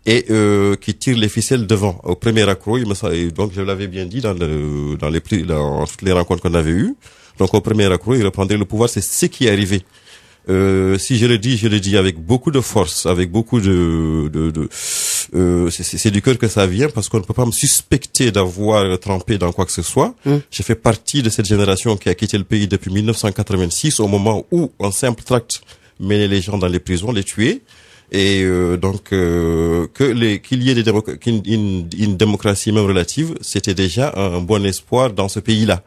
et qui tire les ficelles devant. Au premier accro, donc je l'avais bien dit dans toutes les rencontres qu'on avait eues. Donc au premier accro, il reprendrait le pouvoir. C'est ce qui est arrivé. Si je le dis avec beaucoup de force, avec beaucoup c'est du cœur que ça vient, parce qu'on ne peut pas me suspecter d'avoir trempé dans quoi que ce soit. Je fais partie de cette génération qui a quitté le pays depuis 1986, au moment où un simple tract menait les gens dans les prisons, les tuait. Et qu'il y ait une démocratie même relative, c'était déjà un bon espoir dans ce pays-là.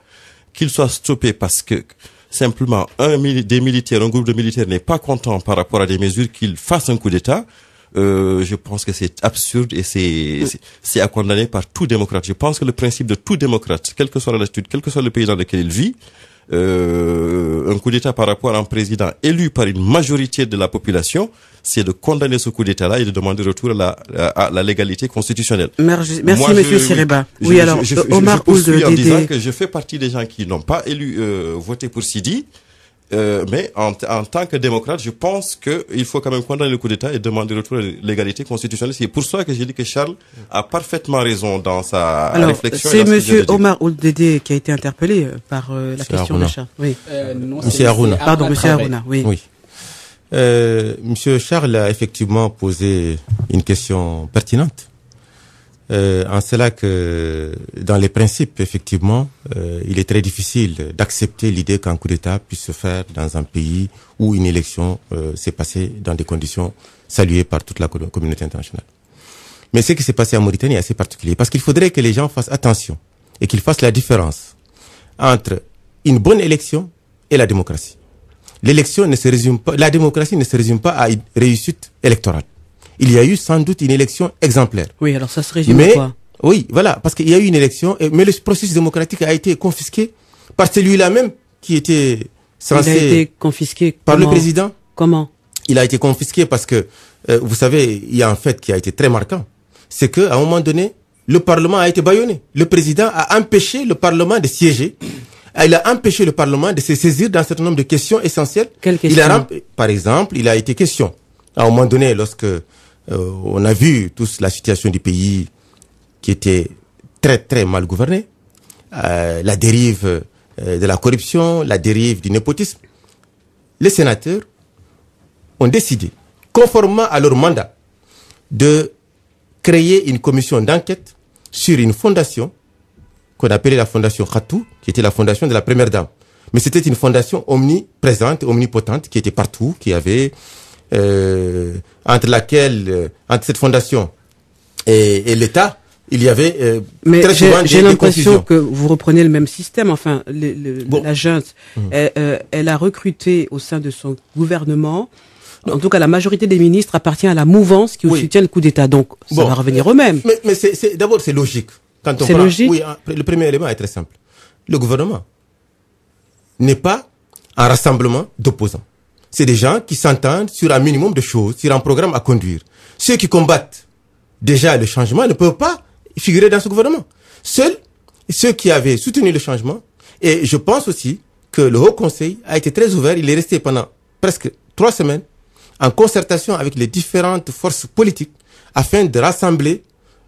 Qu'il soit stoppé parce que simplement un groupe de militaires n'est pas content par rapport à des mesures, qu'il fasse un coup d'État, je pense que c'est absurde et c'est à condamner par tout démocrate. Je pense que le principe de tout démocrate, quelle que soit la latitude, quel que soit le pays dans lequel il vit, un coup d'État par rapport à un président élu par une majorité de la population, c'est de condamner ce coup d'État-là et de demander retour à la légalité constitutionnelle. Merci, Monsieur Siriba. Oui, alors, Omar Ould en disant que je fais partie des gens qui n'ont pas voté pour Sidi, mais en tant que démocrate, je pense qu'il faut quand même condamner le coup d'État et demander retour à la légalité constitutionnelle. C'est pour ça que j'ai dit que Charles a parfaitement raison dans sa réflexion. C'est Monsieur Omar Ould qui a été interpellé par la question de Charles. Oui. Monsieur Harouna. Pardon, Monsieur Harouna. Oui. Monsieur Charles a effectivement posé une question pertinente. En cela que, dans les principes, effectivement, il est très difficile d'accepter l'idée qu'un coup d'État puisse se faire dans un pays où une élection s'est passée dans des conditions saluées par toute la communauté internationale. Mais ce qui s'est passé en Mauritanie est assez particulier, parce qu'il faudrait que les gens fassent attention et qu'ils fassent la différence entre une bonne élection et la démocratie. La démocratie ne se résume pas à une réussite électorale. Il y a eu sans doute une élection exemplaire. Oui, alors ça se résume à quoi? Oui, voilà, parce qu'il y a eu une élection, mais le processus démocratique a été confisqué par celui-là même qui était censé... Il a été confisqué par le président. Comment? Il a été confisqué parce que, vous savez, il y a un fait qui a été très marquant. C'est qu'à un moment donné, le Parlement a été bâillonné. Le président a empêché le Parlement de siéger. Il a empêché le Parlement de se saisir d'un certain nombre de questions essentielles. Quelles questions? Par exemple, il a été question, à un moment donné, lorsque on a vu tous la situation du pays qui était très très mal gouvernée, la dérive de la corruption, la dérive du népotisme, les sénateurs ont décidé, conformément à leur mandat, de créer une commission d'enquête sur une fondation qu'on appelait la fondation Khatou, qui était la fondation de la première dame. Mais c'était une fondation omniprésente, omnipotente, qui était partout, qui avait entre cette fondation et l'État, il y avait très souvent j'ai l'impression que vous reprenez le même système. Enfin, la junte, elle a recruté au sein de son gouvernement. En tout cas, la majorité des ministres appartient à la mouvance qui soutient le coup d'État. Donc, ça va revenir au même. Mais d'abord, c'est logique. C'est logique. Oui, le premier élément est très simple. Le gouvernement n'est pas un rassemblement d'opposants. C'est des gens qui s'entendent sur un minimum de choses, sur un programme à conduire. Ceux qui combattent déjà le changement ne peuvent pas figurer dans ce gouvernement. Seuls ceux qui avaient soutenu le changement, et je pense aussi que le Haut Conseil a été très ouvert, il est resté pendant presque 3 semaines en concertation avec les différentes forces politiques afin de rassembler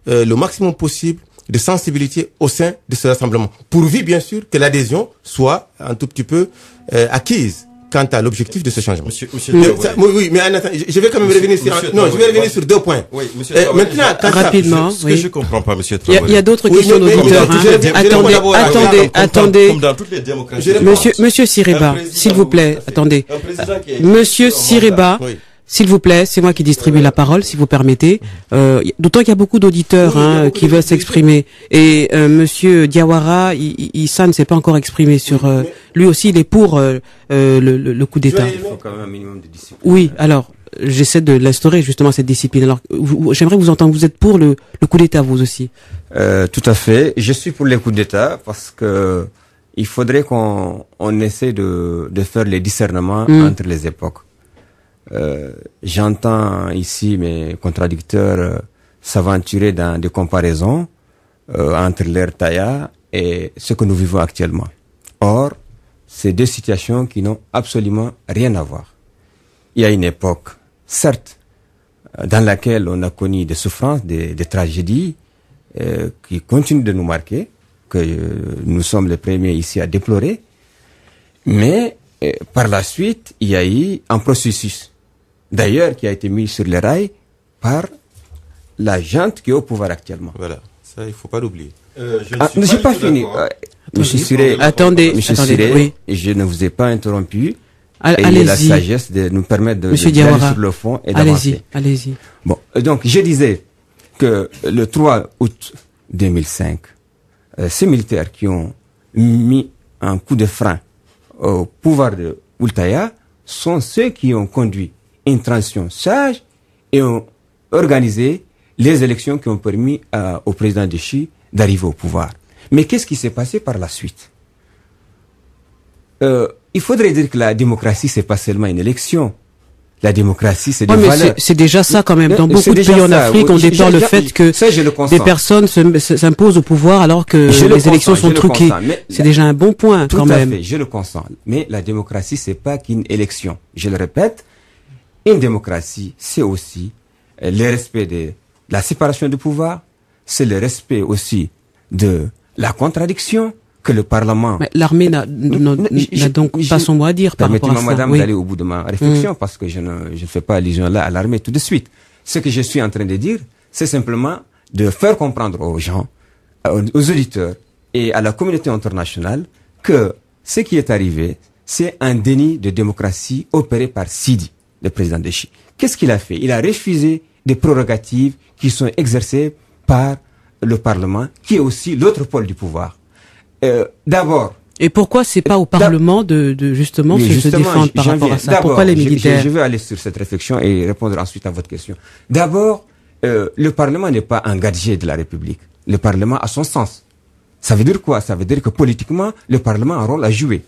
le maximum possible de sensibilité au sein de ce rassemblement. Pourvu, bien sûr, que l'adhésion soit un tout petit peu acquise quant à l'objectif de ce changement. Oui, mais attends, je vais quand même revenir sur... je vais revenir sur 2 points. Oui, monsieur maintenant, rapidement, ce que je comprends pas, monsieur Traoré. Il y a d'autres questions d'auditeurs. Attendez. Comme dans toutes les démocraties. Monsieur Siriba, s'il vous plaît, attendez. Monsieur Siriba, s'il vous plaît, c'est moi qui distribue la parole, si vous permettez. D'autant qu'il y a beaucoup d'auditeurs qui veulent s'exprimer. Et Monsieur Diawara, ça ne s'est pas encore exprimé sur... lui aussi, il est pour le coup d'État. Il faut quand même un minimum de discipline. Oui, alors, j'essaie de l'instaurer justement, cette discipline. Alors, j'aimerais vous entendre, vous êtes pour le coup d'État, vous aussi? Tout à fait. Je suis pour les coups d'État parce que il faudrait qu'on essaie de faire les discernements entre les époques. J'entends ici mes contradicteurs s'aventurer dans des comparaisons entre l'ère Taya et ce que nous vivons actuellement. Or, c'est 2 situations qui n'ont absolument rien à voir. Il y a une époque, certes, dans laquelle on a connu des souffrances, des tragédies qui continuent de nous marquer, que nous sommes les premiers ici à déplorer. Mais par la suite, il y a eu un processus, d'ailleurs, qui a été mis sur les rails par la junte qui est au pouvoir actuellement. Voilà, ça il faut pas l'oublier. Je n'ai pas fini. Monsieur Siré, oui. Je ne vous ai pas interrompu. Allez-y. Et la sagesse de nous permettre de aller sur le fond et d'avancer. Allez-y. Bon, donc je disais que le 3 août 2005, ces militaires qui ont mis un coup de frein au pouvoir de Oultaya sont ceux qui ont conduit une transition sage et ont organisé les élections qui ont permis au président Déchi d'arriver au pouvoir. Mais qu'est-ce qui s'est passé par la suite? Il faudrait dire que la démocratie, c'est pas seulement une élection. La démocratie, c'est des valeurs. C'est déjà ça quand même. Dans beaucoup de pays en Afrique, on déplore le fait que des personnes s'imposent au pouvoir alors que les élections sont truquées. C'est déjà un bon point quand même. Tout à fait, je le consens. Mais la démocratie, c'est pas qu'une élection. Je le répète, une démocratie, c'est aussi le respect de la séparation du pouvoir, c'est le respect aussi de la contradiction, que le Parlement... Mais l'armée n'a donc pas son mot à dire par rapport à ça. Permettez-moi, madame, d'aller au bout de ma réflexion, parce que je ne fais pas allusion là à l'armée tout de suite. Ce que je suis en train de dire, c'est simplement de faire comprendre aux gens, aux auditeurs et à la communauté internationale que ce qui est arrivé, c'est un déni de démocratie opéré par Sidi, le président Déchi. Qu'est-ce qu'il a fait? Il a refusé des prérogatives qui sont exercées par le Parlement, qui est aussi l'autre pôle du pouvoir. D'abord. Et pourquoi c'est pas au Parlement de justement se défendre par rapport à ça? Pourquoi les militaires? Je vais aller sur cette réflexion et répondre ensuite à votre question. D'abord, le Parlement n'est pas un gadget de la République. Le Parlement a son sens. Ça veut dire quoi? Ça veut dire que politiquement, le Parlement a un rôle à jouer.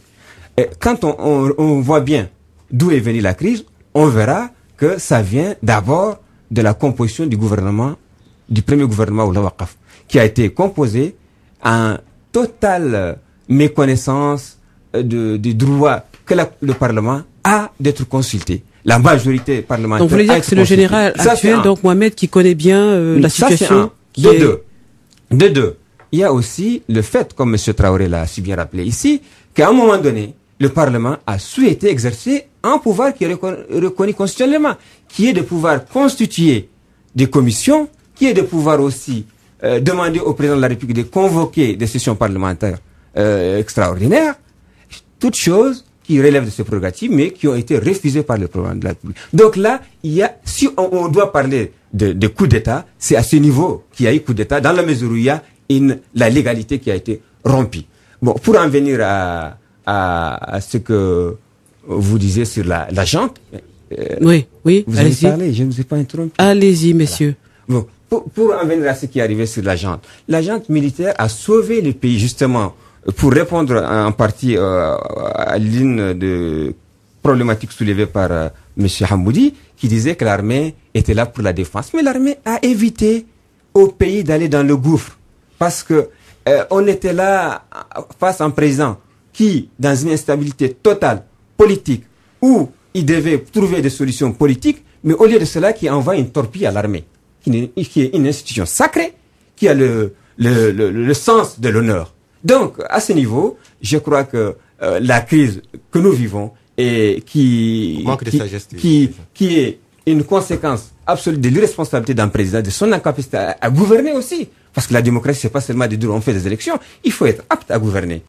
Et quand on voit bien d'où est venue la crise, on verra que ça vient d'abord de la composition du gouvernement, du premier gouvernement Oula Waqaf, qui a été composé en totale méconnaissance des droits que le Parlement a d'être consulté. La majorité parlementaire. Donc vous voulez dire que c'est le général actuel, donc Mohamed, qui connaît bien la situation. De deux. Il y a aussi le fait, comme M. Traoré l'a si bien rappelé ici, qu'à un moment donné, le Parlement a souhaité exercer un pouvoir qui est reconnu constitutionnellement, qui est de pouvoir constituer des commissions, qui est de pouvoir aussi demander au président de la République de convoquer des sessions parlementaires extraordinaires, toutes choses qui relèvent de ses prérogatives, mais qui ont été refusées par le président de la République. Donc là, si on doit parler de coup d'État, c'est à ce niveau qu'il y a eu coup d'État, dans la mesure où il y a la légalité qui a été rompue. Bon, pour en venir à ce que vous disiez sur la junte, oui, vous avez parlé, je ne vous ai pas interrompu. Allez-y, messieurs. Voilà. Bon. Pour en venir à ce qui est arrivé sur la junte militaire a sauvé le pays justement pour répondre en partie à l'une de problématiques soulevées par M. Hamoudi, qui disait que l'armée était là pour la défense. Mais l'armée a évité au pays d'aller dans le gouffre parce que on était là face à un président qui, dans une instabilité totale politique, où il devait trouver des solutions politiques, mais au lieu de cela, qui envoie une torpille à l'armée, qui est une institution sacrée, qui a le sens de l'honneur. Donc, à ce niveau, je crois que la crise que nous vivons et qui est une conséquence absolue de l'irresponsabilité d'un président, de son incapacité à gouverner aussi. Parce que la démocratie, c'est pas seulement de dire on fait des élections, il faut être apte à gouverner.